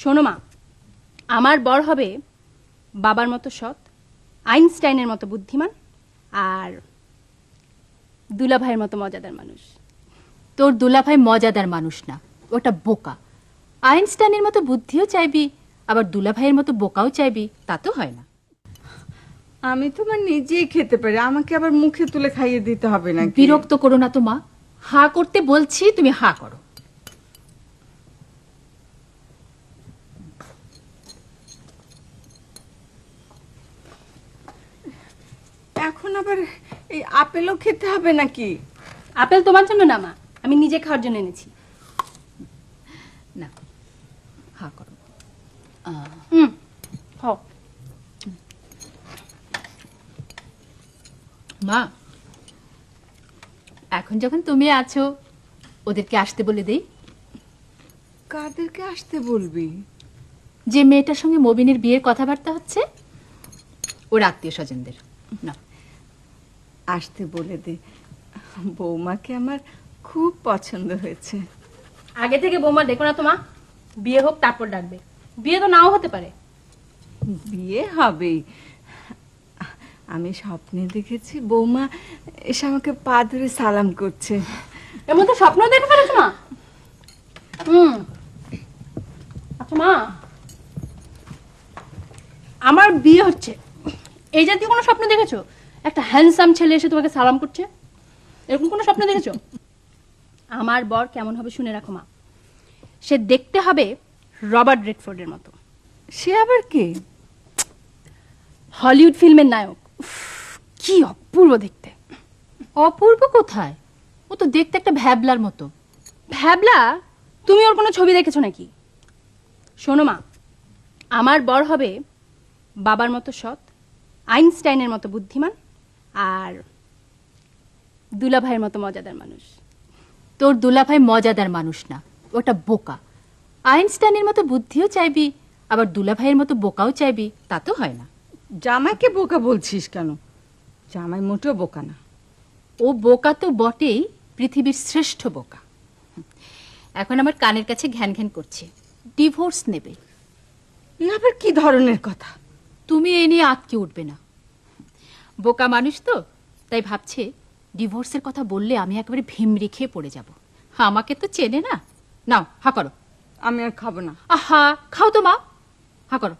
শোনো মা, আমার বর হবে বাবার মতো সৎ, আইনস্টাইনের মতো বুদ্ধিমান, আর দুলাভাইয়ের মতো মজাদার মানুষ। তোর দুলাভাই মজাদার মানুষ না, ওটা বোকা। আইনস্টাইনের মতো বুদ্ধিও চাইবি, আবার দুলাভাইয়ের মতো বোকাও চাইবি, তা তো হয় না। আমি তোমার নিজেই খেতে পারি, আমাকে আবার মুখে তুলে খাইয়ে দিতে হবে না। বিরক্ত করো না তো মা, হা করতে বলছি, তুমি হা করো। এখন আবার এই আপেলও খেতে হবে নাকি? আপেল তোমার জন্য না মা, আমি নিজে খাওয়ার জন্য এনেছি। না, হা করো। খাও। মা, এখন যখন তুমি আছো, ওদেরকে আসতে বলে দেই। কাদেরকে আসতে বলবি? যে মেয়েটার সঙ্গে মবিনের বিয়ের কথাবার্তা হচ্ছে, ওর আত্মীয় স্বজনদের। না, আসতে বলে দে, বৌমাকে আমার খুব পছন্দ হয়েছে। আগে থেকে বৌমা দেখো না তো মা, বিয়ে হোক তারপর ডাকবে। বিয়ে তো নাও হতে পারে। বিয়ে হবেই। আমি স্বপ্নে দেখেছি বৌমা এসে আমাকে পা ধরে সালাম করছে। এর মধ্যে স্বপ্ন দেখতে পারেছো মা? আচ্ছা মা, আমার বিয়ে হচ্ছে, এই জাতীয় কোনো স্বপ্ন দেখেছো? একটা হ্যান্ডসাম ছেলে এসে তোমাকে সালাম করছে, এরকম কোনো স্বপ্ন দেখেছো? আমার বর কেমন হবে শুনে রাখো মা, সে দেখতে হবে রবার্ট রেডফোর্ডের মতো। সে আবার কে? হলিউড ফিল্মের নায়ক। উফ, কি অপূর্ব দেখতে। অপূর্ব কোথায়? ও তো দেখতে একটা ভ্যাবলার মতো। ভ্যাবলা? তুমি ওর কোনো ছবি দেখেছো নাকি? শোনো মা, আমার বর হবে বাবার মতো সৎ, আইনস্টাইনের মতো বুদ্ধিমান, আর দুলাভাইয়ের মতো মজাদার মানুষ। তোর দুলাভাই মজাদার মানুষ না, ওটা বোকা। আইনস্টাইনের মতো বুদ্ধিও চাইবি, আবার দুলাভাইয়ের মতো বোকাও চাইবি, তা তো হয় না। জামাইকে বোকা বলছিস কেন? জামাই মোটেও বোকা না। ও বোকা তো বটেই, পৃথিবীর শ্রেষ্ঠ বোকা। এখন আমার কানের কাছে ঘ্যান ঘ্যান করছে, ডিভোর্স নেবে। এ আবার কি ধরনের কথা? তুমি এই নিয়ে আটকে উঠবে না। বোকা মানুষ তো, তাই ভাবছে ডিভোর্সের কথা বললে আমি একেবারে ভিমরি খেয়ে পড়ে যাব। আমাকে তো চেনে না। নাও হা করো। আমি আর খাবো না। আহা, খাও তো মা, হা করো।